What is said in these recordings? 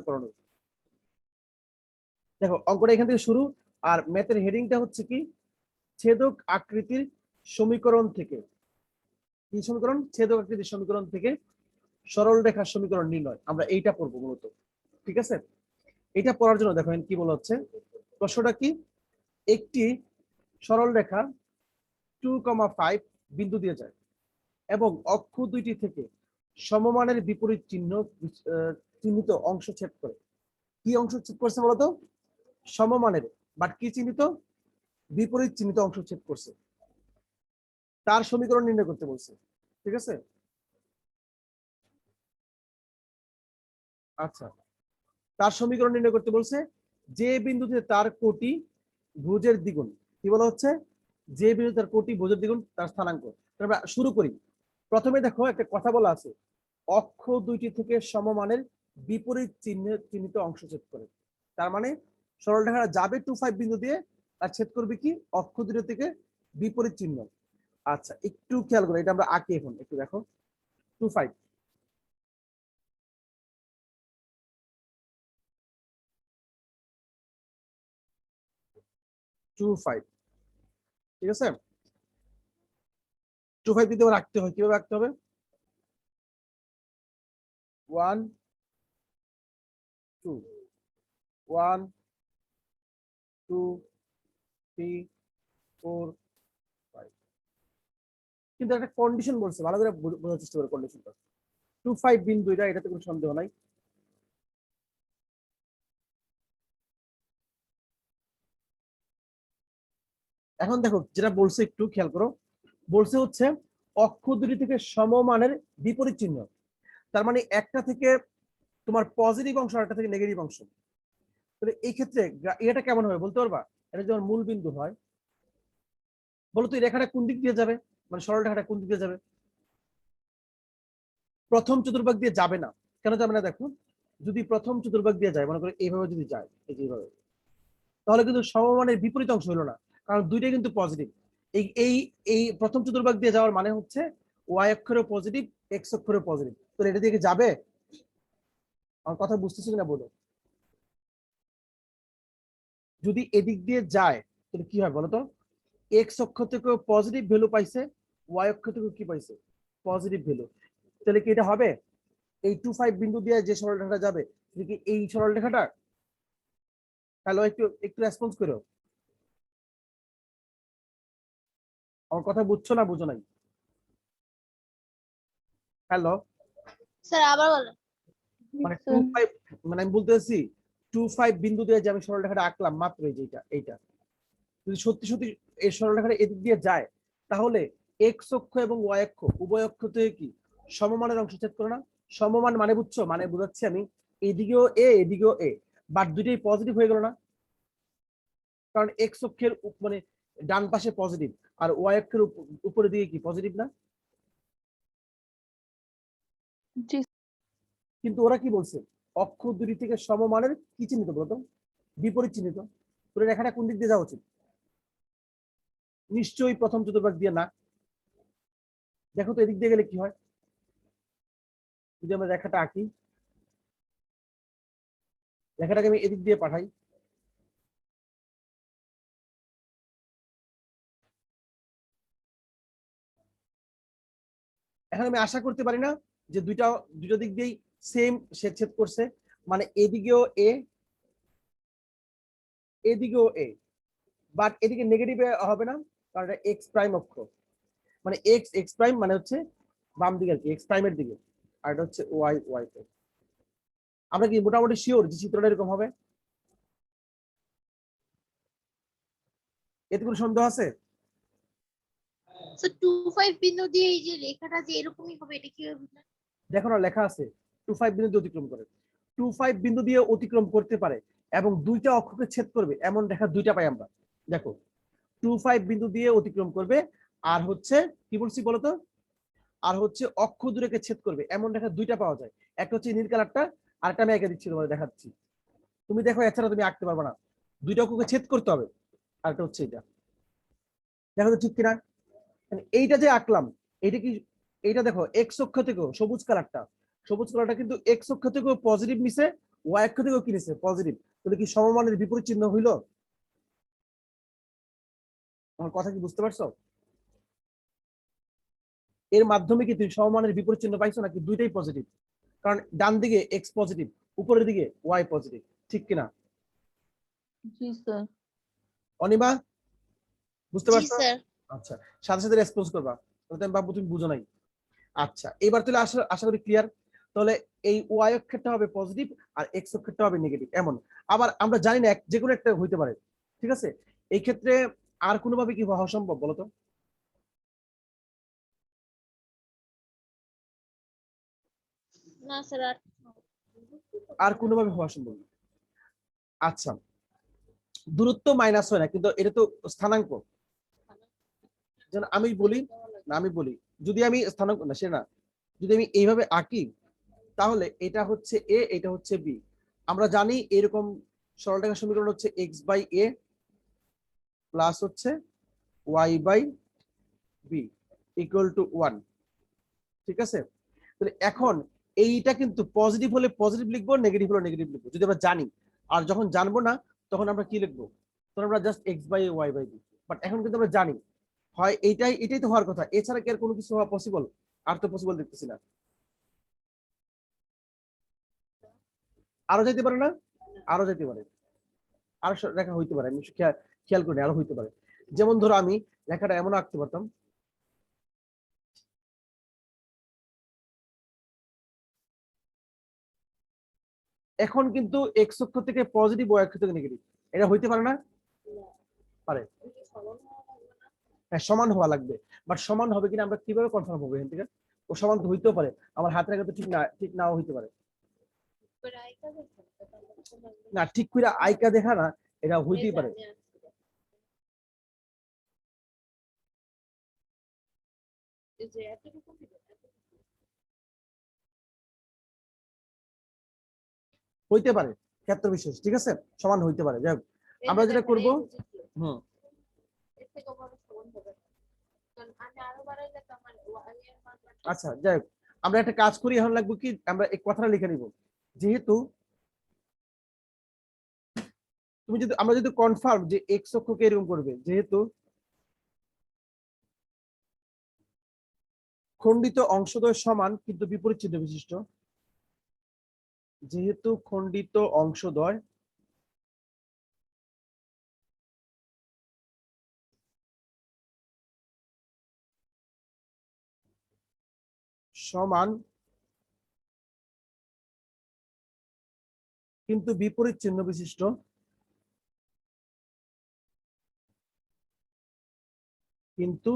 পড়ানো। দেখো অঙ্কটা এখান থেকে শুরু, আর ম্যাথের হেডিংটা হচ্ছে কি ছেদক আকৃতির সমীকরণ থেকে। কি সমীকরণ? ছেদক আকৃতির সমীকরণ থেকে সরল রেখার সমীকরণ নির্ণয়। আমরা এইটা পড়বো মূলত, ঠিক আছে? এটা পড়ার জন্য দেখেন কি বলা হচ্ছে, প্রশ্নটা কি, একটি সরল রেখা 2,5 বিন্দু দিয়ে যায় এবং অক্ষ দুইটি থেকে সমমানের বিপরীত চিহ্নিত অংশ ছেদ করে। কি অংশ ছেদ করছে বলতো? সমমানের, বাট কি চিহ্নিত? বিপরীত চিহ্নিত অংশ ছেদ করছে। তার সমীকরণ নির্ণয় করতে বলছে, ঠিক আছে? আচ্ছা, তার সমীকরণ নির্ণয় করতে বলছে যে বিন্দুতে তার কোটি ভুজের দ্বিগুণ। কি বলা হচ্ছে? যে বিন্দুতে তার কোটি ভুজের দ্বিগুণ তার স্থানাঙ্ক। আমরা শুরু করি। প্রথমে দেখো একটা কথা বলা আছে, অক্ষ দুইটি থেকে সমমানের বিপরীত চিহ্নিত অংশ ছেদ করে। তার মানে সরলরেখা যাবে 2,5 বিন্দু দিয়ে, আর ছেদ করবে কি অক্ষ দুটো থেকে বিপরীত চিহ্ন। আচ্ছা একটু খেয়াল করো, এটা আমরা আঁকি এখন, একটু দেখো 2,5 2,5, ঠিক আছে? 2,5 যদি রাখতে হয় কিভাবে রাখতে হবে? 1 2 1 2 3 4 5, কিন্তু একটা কন্ডিশন বলছে, ভালো করে বোঝার চেষ্টা করে কন্ডিশনটা। 2,5 বিন্দু এটাতে কোনো সন্দেহ নাই। এখন দেখো যেটা বলছে একটু খেয়াল করো, বলছে হচ্ছে অক্ষ দুটি থেকে সমমানের বিপরীত চিহ্ন। তার মানে একটা থেকে তোমার পজিটিভ অংশ, আর একটা থেকে নেগেটিভ অংশ। তাহলে এই ক্ষেত্রে এটা কেমন হবে বলতে পারবা? এটা যখন মূল বিন্দু হয়, বলো তো এই রেখাটা কোন দিক দিয়ে যাবে, মানে সরল রেখাটা কোন দিক দিয়ে যাবে? প্রথম চতুর্ভাগ দিয়ে যাবে না। কেন যাবে না? দেখো যদি প্রথম চতুর্ভাগ দিয়ে যায়, মনে করো এইভাবে যদি যায়, এই যে এইভাবে, তাহলে কিন্তু সমমানের বিপরীত অংশ হলো না, কারণ দুইটাই কিন্তু পজিটিভ। এই এই এই প্রথম চতুর্ভাগ দিয়ে যাওয়ার মানে হচ্ছে ওয়াই অক্ষরেও পজিটিভ, এক্স অক্ষরেও পজিটিভ। তো এটা দিয়ে যাবে? আমার কথা বুঝতেছি কিনা বলো। যদি এদিক দিয়ে যায় তাহলে কি হয় বলো তো? এক্স অক্ষ থেকে পজিটিভ ভ্যালু পাইছে, ওয়াই অক্ষ থেকে কি পাইছে? Positive value. তাহলে কি এটা হবে? এই 2,5 বিন্দু দিয়ে যে সরল রেখাটা যাবে কি এই সরল রেখাটা? হ্যালো, একটু একটু রেসপন্স করো। আমার কথা বুঝছো না বুঝো নাই? হ্যালো, স্যার আবার বলেন। মানে 2,5, মানে আমি বলতেছি 2,5 বিন্দু দিয়ে যে আমি সরল রেখাটা আঁকলাম মাত্র, এই যে এইটা যদি সত্যি সত্যি এই সরল রেখাটা এদিক দিয়ে যায়, তাহলে এক্স অক্ষ এবং ওয়াই অক্ষ উভয় অক্ষ থেকে কি সমমানের অংশ ছেদ করে না? সমমান মানে বুঝছো? মানে বুঝাচ্ছি আমি, এদিকেও এ এদিকেও এ, বাট দুইটাই পজিটিভ হয়ে গেল না? কারণ এক্স অক্ষের মানে ডান পাশে পজিটিভ, আর ওয়াই অক্ষের উপরের দিকে কি পজিটিভ না? জি। কিন্তু ওরা কি বলছে? অক্ষ দুটি থেকে সমমানের কি চিহ্নিত বলতো? বিপরীত চিহ্নিত। তোর রেখাটা কোন দিক দিয়ে যাওয়া উচিত? নিশ্চয়ই প্রথম চতুর্ভাগ দিয়ে না। দেখো তো এদিক দিয়ে গেলে কি হয়, যদি আমরা রেখাটা আঁকি, রেখাটাকে আমি এদিক দিয়ে পাঠাই, এখন আমি আশা করতে পারি না যে দুটো দিক দিয়েই সেম ছেদ করছে, মানে এদিকেও এ এদিকেও এ, বাট এদিকে নেগেটিভ হবে না, কারণ এটা এক্স প্রাইম অক্ষ, মানে এক্স এক্স প্রাইম মানে হচ্ছে বাম দিকে আর কি, এক্স প্রাইমের দিকে, আর এটা হচ্ছে ওয়াই ওয়াই প্রাইম। আমরা কি মোটামুটি শিওর যে চিত্রটা এরকম হবে? এতে কোনো সন্দেহ আছে? স্যার 2,5 বিন্দু দিয়ে এই যে রেখাটা যে এরকমই হবে, এটা কিভাবে বুঝলেন? দেখো না লেখা আছে 2,5 বিন্দু দিয়ে অতিক্রম করে। 2,5 বিন্দু দিয়ে অতিক্রম করতে পারে এবং দুইটা অক্ষকে ছেদ করবে এমন রেখা দুইটা পাই আমরা। দেখো 2,5 বিন্দু দিয়ে অতিক্রম করবে, আর হচ্ছে কি বলছি বলতো, আর হচ্ছে অক্ষ দুটোকে ছেদ করবে এমন রেখা দুইটা পাওয়া যায়। একটা হচ্ছে নীল কালারটা, আর একটা আমি এঁকে দিচ্ছি, তোমাদের দেখাচ্ছি। তুমি দেখো এছাড়া তুমি আঁকতে পারবে না, দুইটা অক্ষকে ছেদ করতে হবে। আর একটা হচ্ছে এটা, দেখো তো ঠিক কিনা? এইটা যে আঁকলাম, এইটা কি, এইটা দেখো এক্স অক্ষ থেকেও সবুজ কালারটা, সবুজ কালারটা কিন্তু এক্স অক্ষ থেকেও পজিটিভ নিছে, ওয়াই অক্ষ থেকেও কি নিছে পজিটিভ, তাহলে কি সমমানের বিপরীত চিহ্ন হইলো? আমার কথা কি বুঝতে পারছো? এর মাধ্যমে কি তুমি সমমানের বিপরীত চিহ্ন পাইছো নাকি দুইটাই পজিটিভ? কারণ ডান দিকে এক্স পজিটিভ, উপরের দিকে ওয়াই পজিটিভ, ঠিক কিনা? জি স্যার। অনিমা বুঝতে জি পারছো? স্যার। আচ্ছা, সাথে সাথে রেসপন্স করবা, তাহলে আমি ভাববো তুমি বুঝো নাই। আচ্ছা, এবার তাহলে আশা আশা করি ক্লিয়ার। তাহলে এই ওয়াই অক্ষরটা হবে পজিটিভ আর এক্স অক্ষরটা হবে নেগেটিভ, এমন। আবার আমরা জানি না যে কোনো একটা হইতে পারে, ঠিক আছে? এই ক্ষেত্রে আর কোনোভাবে কি হওয়া সম্ভব বলো তো? না স্যার, আর আর কোনোভাবে হওয়া সম্ভব না। আচ্ছা, দূরত্ব মাইনাস হয় না, কিন্তু এটা তো স্থানাঙ্ক। যেন আমি বলি, না আমি বলি, যদি আমি স্থানাঙ্ক না সে না, যদি আমি এইভাবে আঁকি, তাহলে এটা হচ্ছে এ, এটা হচ্ছে বি। আমরা জানি এরকম সরলরেখার সমীকরণ হচ্ছে এক্স বাই এ প্লাস হচ্ছে y by b equal to 1, ঠিক আছে? তাহলে এখন এইটা কিন্তু পজিটিভ হলে পজিটিভ লিখবো, নেগেটিভ হলে নেগেটিভ লিখবো, যদি আমরা জানি। আর যখন জানবো না, তখন আমরা কি লিখবো? তখন আমরা just x by a y by b. But এখন কিন্তু আমরা জানি, হয় এইটাই, এটাই তো হওয়ার কথা, এছাড়া কি আর কোনো কিছু হওয়া পসিবল? আর তো পসিবল দেখতেছি না। আরো যেতে পারে না? আরো যেতে পারে, আরো রেখা হইতে পারে, আমি খেয়াল করি, আরো হইতে পারে। যেমন ধরো আমি রেখাটা এমন আঁকতে পারতাম, এখন কিন্তু এক্স অক্ষ থেকে পজিটিভ, ওয়াই অক্ষ থেকে নেগেটিভ, এটা হইতে পারে না? পারে। হ্যাঁ, সমান হওয়া লাগবে। বাট সমান হবে কিনা আমরা কিভাবে কনফার্ম হবো এখান থেকে? ও সমান তো হইতেও পারে, আমার হাতের রেখা তো ঠিক না, ঠিক নাও হইতে পারে। না, ঠিক করে আইকা দেখা না, এটা হইতেই পারে। হইতে পারে, ক্ষেত্র বিশেষ, ঠিক আছে, সমান হইতে পারে। যাই হোক, আমরা যেটা করবো, হুম, আচ্ছা যাই হোক, আমরা একটা কাজ করি, এখন লাগবে কি, আমরা এই কথাটা লিখে নিব। যেহেতু তুমি যদি, আমরা যদি কনফার্ম যে এক্স অক্ষকে এরকম করবে, যেহেতু খণ্ডিত অংশদ্বয় সমান কিন্তু বিপরীত চিহ্ন বিশিষ্ট, যেহেতু খণ্ডিত অংশদ্বয় সমান কিন্তু বিপরীত চিহ্ন বিশিষ্ট, কিন্তু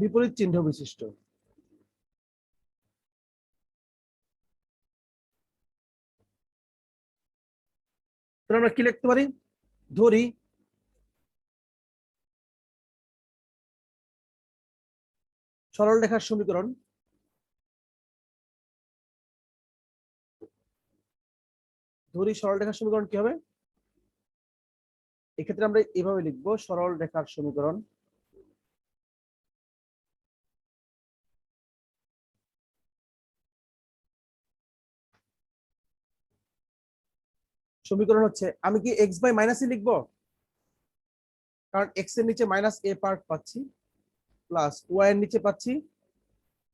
বিপরীত চিহ্ন বিশিষ্ট, তাহলে আমরা কি লিখতে পারি? ধরি সরল রেখার সমীকরণ, ধরি সরল রেখার সমীকরণ কি হবে? এক্ষেত্রে আমরা এভাবে লিখবো, সরল রেখার সমীকরণ সমীকরণ হচ্ছে, আমি কি এক্স বাই মাইনাস এ লিখবো? কারণ এক্স এর নিচে মাইনাস এ পার্ট পাচ্ছি, প্লাস ওয়াই এর নিচে পাচ্ছি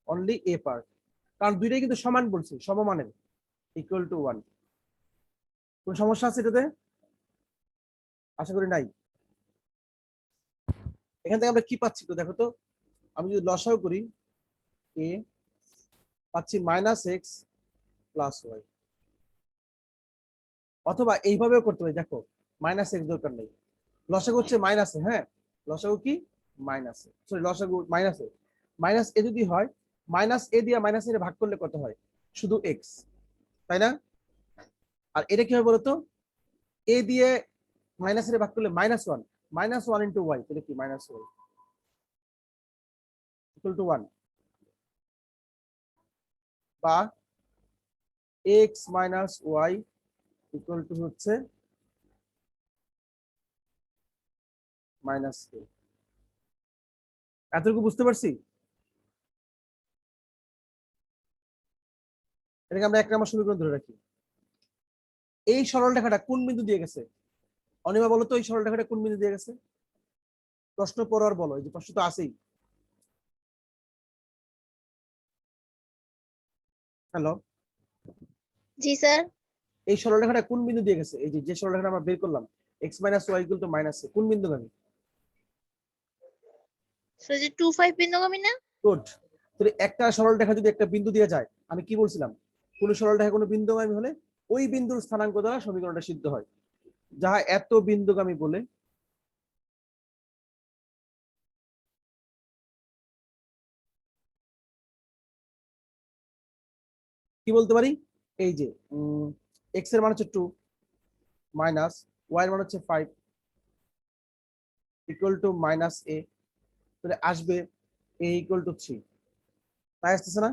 অনলি এ পার্ট। কারণ দুইটাই কিন্তু সমান বলছি, সমমানের, ইকুয়াল টু 1। কোন সমস্যা আছে এটাতে? আশা করি নাই। এখান থেকে আমরা কি পাচ্ছি তো দেখো তো, আমি যদি লসাগু করি, এ পাচ্ছি মাইনাস এক্স প্লাস ওয়াই, অথবা এইভাবেও করতে পারি, দেখো মাইনাস এক্স দরকার নেই, লসাগু হচ্ছে মাইনাসে, হ্যাঁ লসাগু কি মাইনাসে, সরি লসাগু মাইনাসে, মাইনাস এ যদি হয়, মাইনাস এ দিয়ে মাইনাস এ ভাগ করলে কত হয়? শুধু এক্স, তাই না? আর এটা কি হয় বলতো, এ দিয়ে মাইনাস এ ভাগ করলে -1, -1 ইন্টু ওয়াই, তাহলে কি মাইনাস ওয়াই ইকুয়াল টু 1, বা x minus y equal to হচ্ছে মাইনাস এ। এতটুকু বুঝতে পারছি? এটাকে আমরা 1 নম্বর সমীকরণ ধরে রাখি। এই সরল রেখাটা কোন বিন্দু দিয়ে গেছে? অনিমা বলো তো, এই সরল রেখাটা কোন বিন্দু দিয়ে গেছে? প্রশ্ন পড়ো আর বলো, এই যে প্রশ্ন তো আছেই। হ্যালো, জি স্যার। এই সরল রেখাটা কোন বিন্দু দিয়ে গেছে? এই যে সরল রেখাটা আমরা বের করলাম x - y - কোন বিন্দু গামী? সো যে 25 বিন্দুগামী না? গুড। তাহলে একটা সরল রেখা যদি একটা বিন্দু দিয়ে যায়, আমি কি বলছিলাম, কোন সরল রেখা কোনো বিন্দুগামী হলে ওই বিন্দুর স্থানাঙ্ক দ্বারা সমীকরণটা সিদ্ধ হয়। যাহা এত বিন্দুগামী বলে কি বলতে পারি? এই যে এক্স এর মান হচ্ছে 2 মাইনাস ওয়াই এর মান হচ্ছে 5 ইকুয়াল টু মাইনাস এ, তাহলে আসবে এ ইকুয়াল টু 3। তাই আসতেছে না?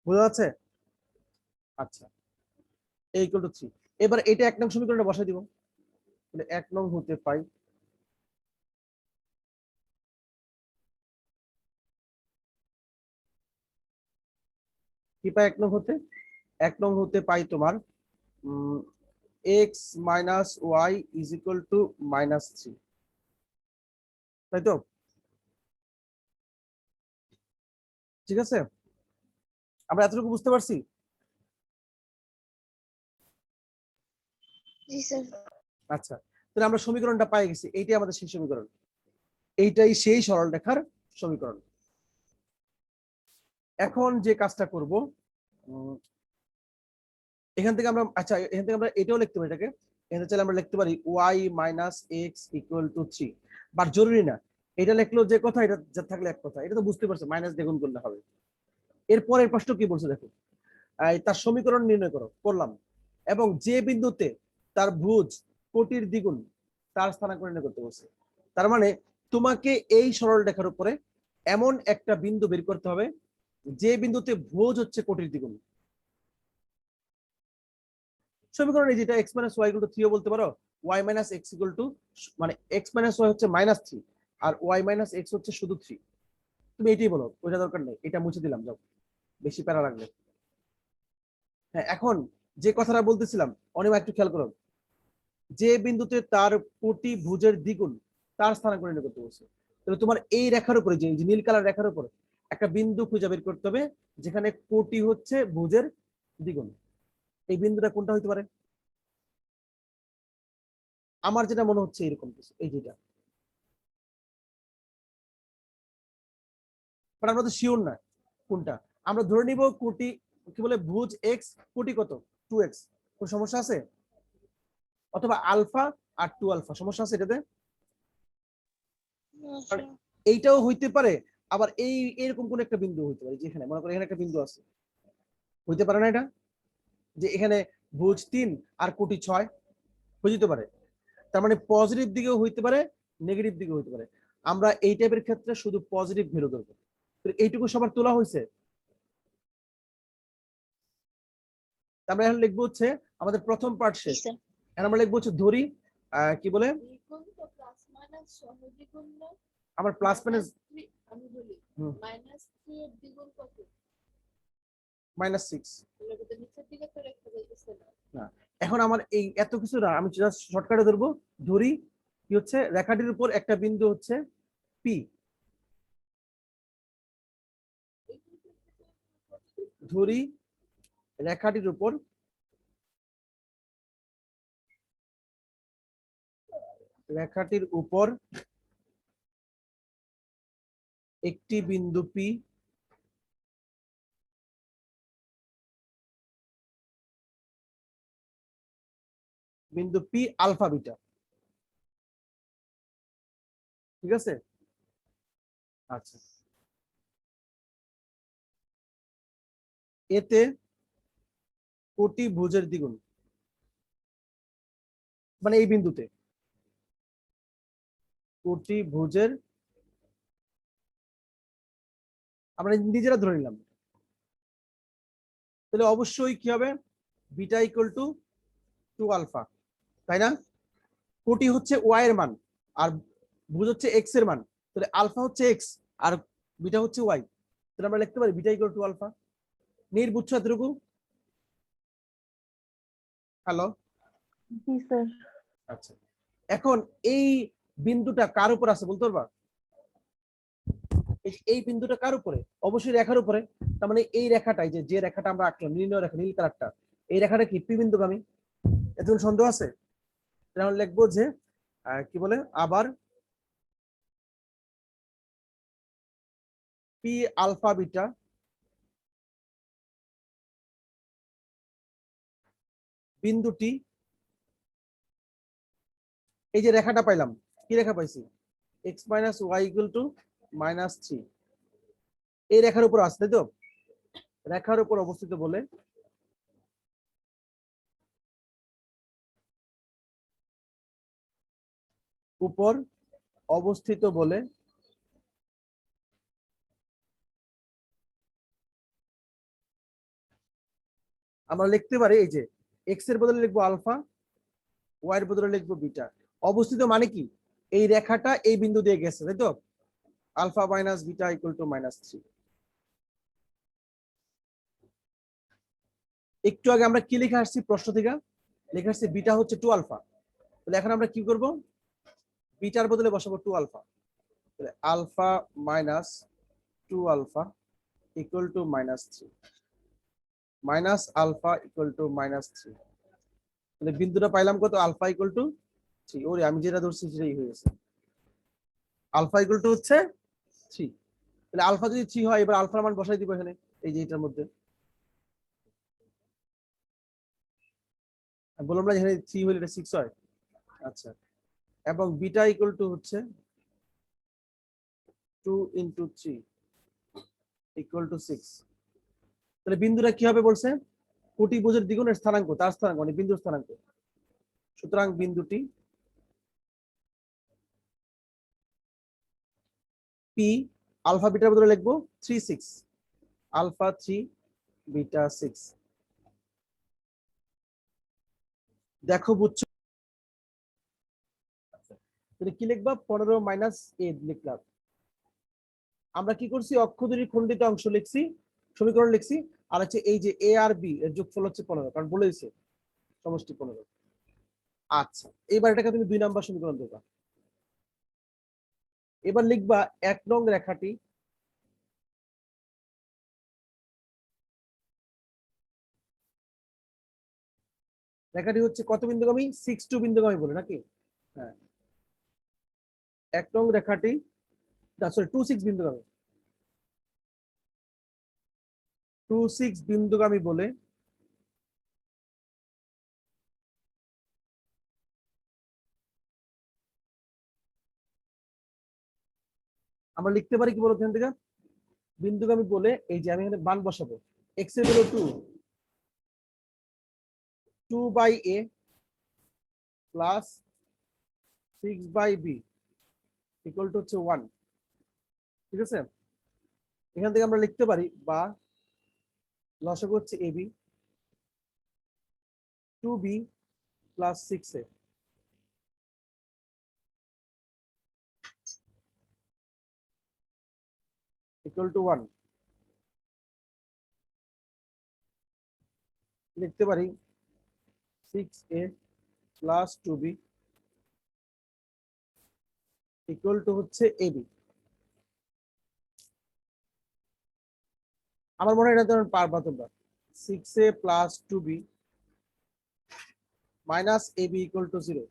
বোঝা যাচ্ছে? আচ্ছা, এ ইকুয়াল টু 3। এবার এটা 1 নং সমীকরণে বসাই দিব। তাহলে 1 নং হতে পাই কি পাই 1 নং হতে? 1 নং হতে পাই তোমার x minus y is equal to -3, তাই তো? ঠিক আছে, আমরা এতটুকু বুঝতে পারছি। জি স্যার। আচ্ছা, তাহলে আমরা সমীকরণটা পাই গেছি, এইটাই আমাদের সেই সমীকরণ, এইটাই সেই সরল রেখার সমীকরণ। এখন যে কাজটা করব, এখান থেকে আমরা, আচ্ছা এখান থেকে আমরা এটাও লিখতে পারি, এটাকে এখানে চাইলে আমরা লিখতে পারি y - x = 3, বাট জরুরি না এটা লিখলেও যে কথা, এটা যা থাকলে এক কথা, এটা তো বুঝতে পারছো, মাইনাস দিয়ে গুণ করলে হবে। এরপরের প্রশ্ন কি বলছে দেখো, তার সমীকরণ নির্ণয় করলাম, এবং যে বিন্দুতে তার ভুজ কোটির দ্বিগুণ তার স্থানাঙ্ক নির্ণয় করতে বলছে। তার মানে তোমাকে এই সরল রেখার উপরে এমন একটা বিন্দু বের করতে হবে যে বিন্দুতে ভুজ হচ্ছে কোটির দ্বিগুণ। সমীকরণে যেটা x - y = 3 বলতে পারো, y - x মানে x - y হচ্ছে -3 আর y - x হচ্ছে শুধু 3। তুমি এটাই বলো, ওইটা দরকার নেই, এটা মুছে দিলাম, যাও, বেশি প্যারা লাগবে। হ্যাঁ, এখন যে কথাটা বলতেছিলাম, অনিমা একটু খেয়াল করো, যে বিন্দুতে তার কোটি ভুজের দ্বিগুণ তার স্থানাঙ্ক নির্ণয় করতে বলছে। তাহলে তোমার এই রেখার উপরে, যে নীল কালার রেখার উপরে একটা বিন্দু খুঁজে বের করতে হবে যেখানে কোটি হচ্ছে ভুজের দ্বিগুণ। এই বিন্দুটা কোনটা হইতে পারে? আমার যেটা মনে হচ্ছে এরকম কিছু, এই যেটা, বাট আমরা তো শিওর না কোনটা। আমরা ধরে নিব কোটি, কি বলে, ভুজ এক্স, কোটি কত 2x, কোন সমস্যা আছে? অথবা আলফা আর 2 আলফা, সমস্যা আছে এটাতে? কারণ এইটাও হইতে পারে, আবার এই এরকম কোন একটা বিন্দু হইতে পারে, যেখানে মনে করো এখানে একটা বিন্দু আছে, হইতে পারে না এটা, যে এখানে ভুজ 3 আর কোটি 6 হইতে পারে। তার মানে পজিটিভ দিকেও হইতে পারে, নেগেটিভ দিকেও হইতে পারে। আমরা এই টাইপের ক্ষেত্রে শুধু পজিটিভ ভ্যালু ধরবো। এইটুকু সবার তোলা হয়েছে। আমরা এখন লিখবো হচ্ছে আমাদের প্রথম পার্ট শেষ। এখন আমরা লিখবো হচ্ছে ধরি, কি বলে, আমার প্লাস মাইনাস -6 না। এখন আমার এই এত কিছু না, আমি জাস্ট শর্টকাটে ধরবো। ধরি কি হচ্ছে, রেখাটির উপর একটা বিন্দু হচ্ছে পি, ধরি রেখাটির উপর একটি বিন্দু পি, বিন্দু পি আলফা বিটা, ঠিক আছে? আচ্ছা, এতে কোটি ভুজের দ্বিগুণ, মানে এই বিন্দুতে কোটি ভুজের, আমরা নিজেরা ধরে নিলাম, তাহলে অবশ্যই কি হবে, বিটা = 2 আলফা, তাই না? কোটি হচ্ছে ওয়াই এর মান আর ভুজ হচ্ছে এক্স এর মান, তাহলে আলফা হচ্ছে এক্স আর বিটা হচ্ছে ওয়াই। তাহলে আমরা লিখতে পারি বিটা ইকুয়াল টু আলফা। নীর বুঝছো এতটুকু? হ্যালো, জি স্যার। আচ্ছা। এখন এই বিন্দুটা কার উপর আছে বলতে পারবা? এই বিন্দুটা কার উপরে? অবশ্যই রেখার উপরে। তার মানে এই রেখাটাই যে রেখাটা আমরা আঁকলাম, নীল রেখা, নীল কালারটা, এই রেখাটা কি পি বিন্দুগামী? এতক্ষণ সন্দেহ আছে? তাহলে লিখবো যে কি বলে আবার পি আলফা বিটা বিন্দুটি, এই যে রেখাটা পাইলাম, কি রেখা পাইছি? X minus y equal to -3, এই রেখার উপর আসছে, তাই তো? রেখার উপর অবস্থিত বলে উপর অবস্থিত বলে আমরা লিখতে পারি এই যে এক্স এর বদলে লিখবো আলফা, ওয়াই এর বদলে লিখবো বিটা। অবস্থিত মানে কি? এই রেখাটা এই বিন্দু দিয়ে গেছে, তাই তো? Alpha minus beta equal to -3। একটু আগে আমরা কি লিখে আসছি প্রশ্ন থেকে? লিখে আসছি বিটা হচ্ছে 2 আলফা। তাহলে এখন আমরা কি করব? বিটার বদলে বসাবো 2 আলফা। তাহলে alpha minus 2 alpha equal to -3, minus alpha equal to -3। তাহলে বিন্দুটা পাইলাম কত? Alpha equal to 3। ওরে আমি যেটা ধরছি সেটাই হয়ে গেছে, আলফা ইকুয়াল টু হচ্ছে 3। তাহলে আলফা যদি 3 হয়, এবার আলফার মান বসাই দিব এখানে, এই যে এটার মধ্যে। বললাম না এখানে 3 হলে এটা 6 হয়। আচ্ছা, এবং বিটা ইকুয়াল টু হচ্ছে 2 ইন্টু 3 ইকুয়াল টু 6। তাহলে বিন্দুটা কি হবে বলছে? কোটিভুজের দ্বিগুণের স্থানাঙ্ক, তার স্থানাঙ্ক মানে বিন্দুর স্থানাঙ্ক। সুতরাং বিন্দুটি পি, আলফা বিটার বদলে লিখবো 3 6, আলফা 3 বিটা 6। দেখো বুঝছো? তুমি কি লিখবা? 15 মাইনাস এ লিখলাম। আমরা কি করছি? অক্ষ দুটির খণ্ডিত অংশ লিখছি, সমীকরণ লিখছি। আর হচ্ছে এই যে এ আর বি এর যোগফল হচ্ছে 15, কারণ বলে দিছে সমষ্টি 15। আচ্ছা, এবার এটাকে তুমি 2 নাম্বার সমীকরণ দেবা। এবার লিখবা 1 নং রেখাটি হচ্ছে কত বিন্দুগামী? 6 2 বিন্দুগামী বলে নাকি? হ্যাঁ, 1 নং রেখাটি, সরি 2 6 বিন্দুগামী, 2 6 বিন্দুগামী বলে আমরা লিখতে পারি কি বলো এখান থেকে? বিন্দুগামী বলে এই যে আমি এখানে মান বসাবো, এক্স এর value 2 by a plus 6 by b equal to হচ্ছে 1। ঠিক আছে? এখান থেকে আমরা লিখতে পারি বা লসাগু হচ্ছে AB 2b plus 6a equal to 1। লিখতে পারি 6a plus 2b equal to হচ্ছে এবি। আমার মনে হয় এটা তোমরা পারবা তোমরা। 6a plus 2b minus ab equal to 0।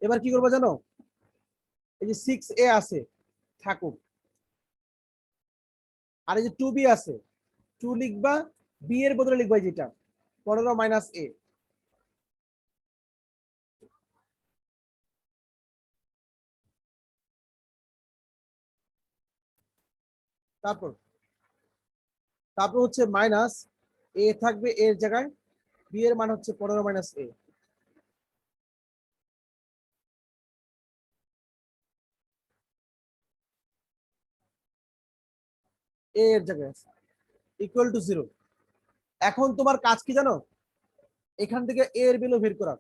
এবার কি করবো জানো? এই যে 6a আছে থাকুক, আর এই যে 2b আছে, 2 লিখবা, বি এর বদলে লিখবা যেটা 15 মাইনাস এ। তারপর তারপর হচ্ছে মাইনাস এ থাকবে এর জায়গায়, বি এর মান হচ্ছে 15 মাইনাস এ। এর জায়গায় ইকুয়াল টু 0। এখন তোমার কাজ কি জানো? এখান থেকে এ এর ভ্যালু বের করা।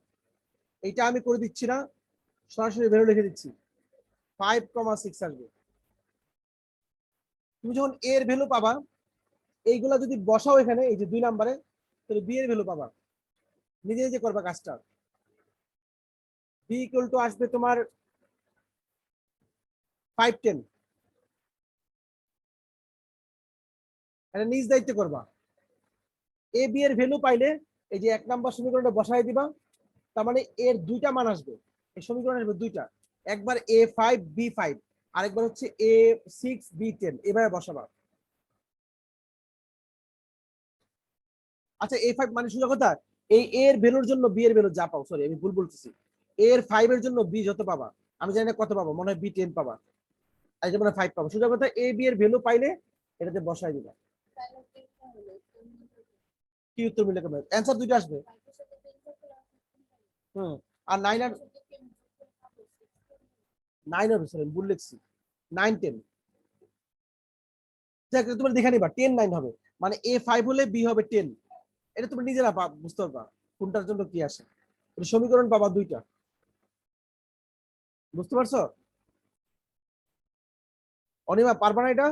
এটা আমি করে দিচ্ছি না, সরাসরি ভ্যালু লিখে দিচ্ছি, 5,6 আসবে। তুমি যখন এ এর ভ্যালু পাবা, এইগুলা যদি বসাও এখানে এই যে 2 নম্বরে, তাহলে বি এর ভ্যালু পাবা। নিজে নিজে করবা কাজটা। বি ইকুয়াল টু আসবে তোমার 510, এটা নিজ দায়িত্ব করবা। এ বি এর ভ্যালু পাইলে এই যে 1 নম্বর সমীকরণটা বসাই দিবা, তার মানে এর দুইটা মান আসবে, এই সমীকরণ আসবে দুইটা, একবার A5 B5, আরেকবার হচ্ছে A6 B10, এভাবে বসাবা। আচ্ছা A5 মানে সোজা কথা, এই এ এর ভ্যালুর জন্য বি এর ভ্যালু যা পাও, সরি আমি ভুল বলতেছি, এ এর 5 এর জন্য বি যত পাবা, আমি জানি না কত পাবো, মনে হয় B10 পাবা, আর যেমন 5 পাবো, সোজা কথা এ বি এর ভ্যালু পাইলে এটাতে বসাই দিবা। কি উত্তর মিলে কেমন অ্যান্সার দুইটা আসবে। হুম। আর 9 আর 9 হবে, সরি ভুল লিখছি, 9 10, দেখ তুমি দেখে নিবা 10 9 হবে, মানে A5 হলে বি হবে 10, এটা তুমি নিজেরা বুঝতে পারবা কোনটার জন্য কি আসে, এটা সমীকরণ পাবা দুইটা, বুঝতে পারছো? অনিমা পারবা না এটা?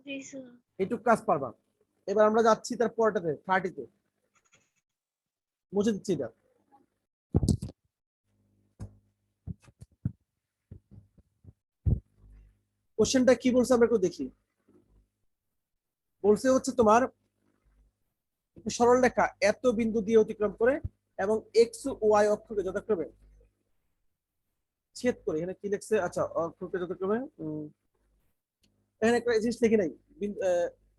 জি স্যার। এইটুক কাজ পারবা। এবার আমরা যাচ্ছি তার পরটাতে 30তে, মুছে দিচ্ছি এটা। কোশ্চেনটা কি বলছে আমরা একটু দেখি। বলছে হচ্ছে তোমার একটি সরল রেখা এত বিন্দু দিয়ে অতিক্রম করে এবং এক্স ও ওয়াই অক্ষকে যথাক্রমে ছেদ করে, এখানে কি লিখছে, আচ্ছা অক্ষকে যথাক্রমে এখানে একটা জিনিস লিখি নাই,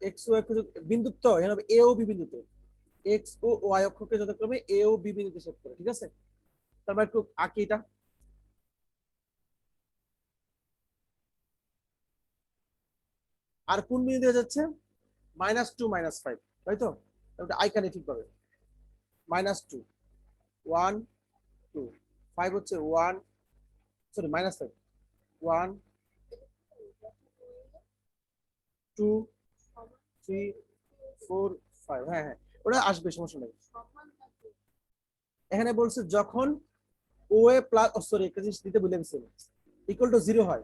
এক্স ও বিন্দুত্ব তো এখানে হবে এ ও বি বিন্দুতে, এক্স ও ওয়াই অক্ষকে যথাক্রমে এ ও বি বিন্দুতে ছেদ করে, ঠিক আছে? তারপর একটু আঁকি এটা। আর কোন বিন্দু দিয়ে যাচ্ছে? -2 -5, তাই তো? ওটা আইকানে ঠিক পাবে, -2 1 2 5 হচ্ছে 1, সরি -5 1 2 3 4 5, হ্যাঁ হ্যাঁ ওটা আসবে, সমস্যা নেই। এখানে বলছে যখন ও এ প্লাস, সরি একটা জিনিস দিতে ভুলে গেছি, ইকুয়াল টু 0 হয়,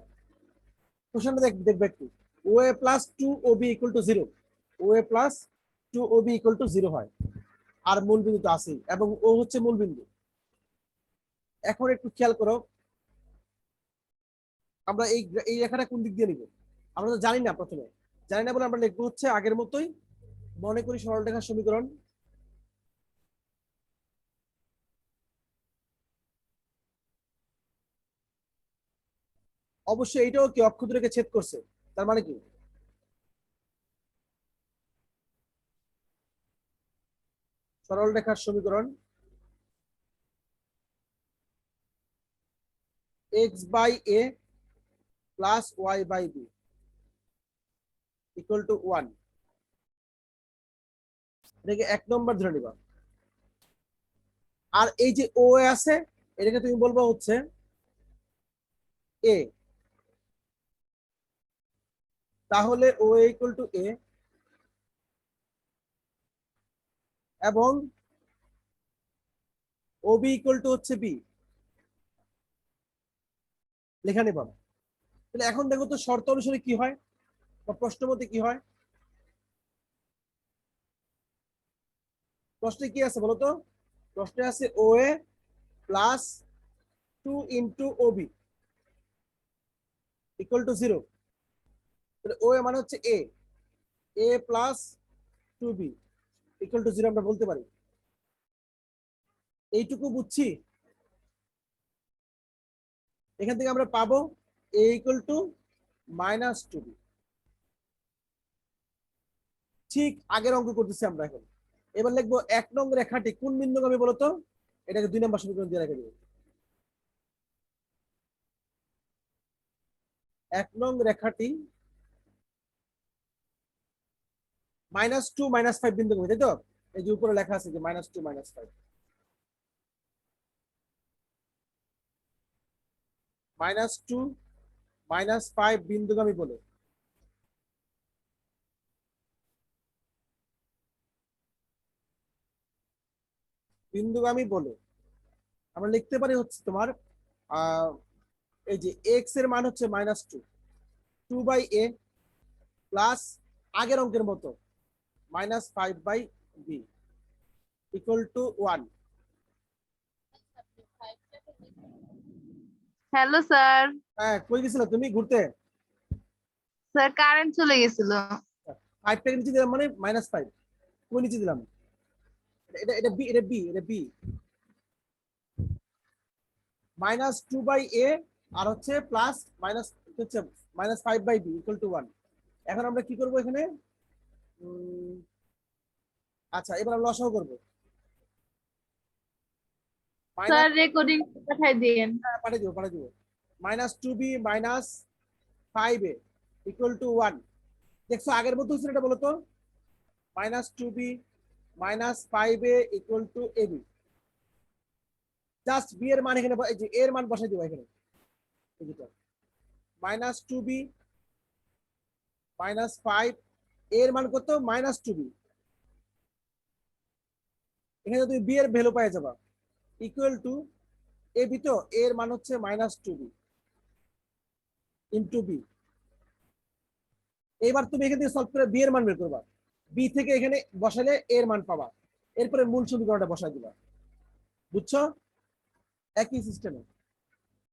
কোশ্চেনটা দেখবে একটু, O A plus 2 O B equal to 0, O A plus 2 O B equal to 0 হয়, আর মূল বিন্দু তো আছেই এবং ও হচ্ছে মূল বিন্দু। এখন একটু খেয়াল করো, আমরা এই এই রেখাটা কোন দিক দিয়ে নিব, আমরা তো জানি না, প্রথমে জানি না বলে আমরা লিখবো হচ্ছে আগের মতোই, মনে করি সরল রেখার সমীকরণ। অবশ্যই এইটাও কি অক্ষদুরেকে ছেদ করছে, তার মানে কি সরল রেখার সমীকরণ x by a plus y by b equal to 1, এটাকে 1 নম্বর ধরে নিবা। আর এই যে ও এ আছে, এটাকে তুমি বলবো হচ্ছে এ, তাহলে ও ইকুয়াল টু এ এবং ও বি ইকুয়াল টু হচ্ছে বি, লেখা নেবা। তাহলে এখন দেখো তো শর্ত অনুসারে কি হয় বা প্রশ্ন মতে কি হয়, প্রশ্নে কি আছে বলো তো? প্রশ্নে আছে O A plus 2 into O B equal to 0, তাহলে ও এ মানে হচ্ছে A, A plus 2b equal to 0 আমরা বলতে পারি। এইটুকু বুঝছি, এখান থেকে আমরা পাবো a ইকুয়াল টু -2b। ঠিক আগের অঙ্ক করতেছি আমরা এখন। এবার লিখবো 1 নং রেখাটি কোন বিন্দুগামী বলতো, এটাকে 2 নম্বর সমীকরণ দিয়ে রেখে দিব। 1 নং রেখাটি -2 -5 বিন্দুগামী, তাই তো? এই যে উপরে লেখা আছে যে -2 -5, -2 -5 বিন্দুগামী বলে, বিন্দুগামী বলে আমরা লিখতে পারি হচ্ছে তোমার এই যে এক্স এর মান হচ্ছে -2, 2/a প্লাস আগের অঙ্কের মতো -5/b equal to 1। Hello sir, হ্যাঁ, কই গেছিল তুমি ঘুরতে? স্যার কারেন্ট চলে গেছিল। 5 টাকে নিচে দিলাম মানে -5, কই নিচে দিলাম? এটা এটা বি, এটা বি, এটা বি। -2/a আর হচ্ছে প্লাস মাইনাস হচ্ছে -5/b ইকুয়াল টু 1। এখন আমরা কি করব এখানে? আচ্ছা, এবার আমরা লসাগু করব। স্যার রেকর্ডিং পাঠাই দিন। পাঠিয়ে দিব। -2b -5a equal to 1। দেখছো আগের মতো হচ্ছে এটা বলো তো? -2b -5a equal to ab। Just b এর মান এখানে এই যে এর মান বসাই দিব এখানে। এই যেটা -2b -5 এর মান কত? -2b। এখানে তুমি বি এর ভ্যালু পেয়ে যাবা ইকুয়াল টু ab, তো এর মান হচ্ছে -2b ইনটু বি। এবার তুমি এখান থেকে সলভ করে বি এর মান বের করবা, বি থেকে এখানে বসালে এর মান পাবা, এরপরে মূল সমীকরণটা বসাই দিবা। বুঝছো? একই সিস্টেমে।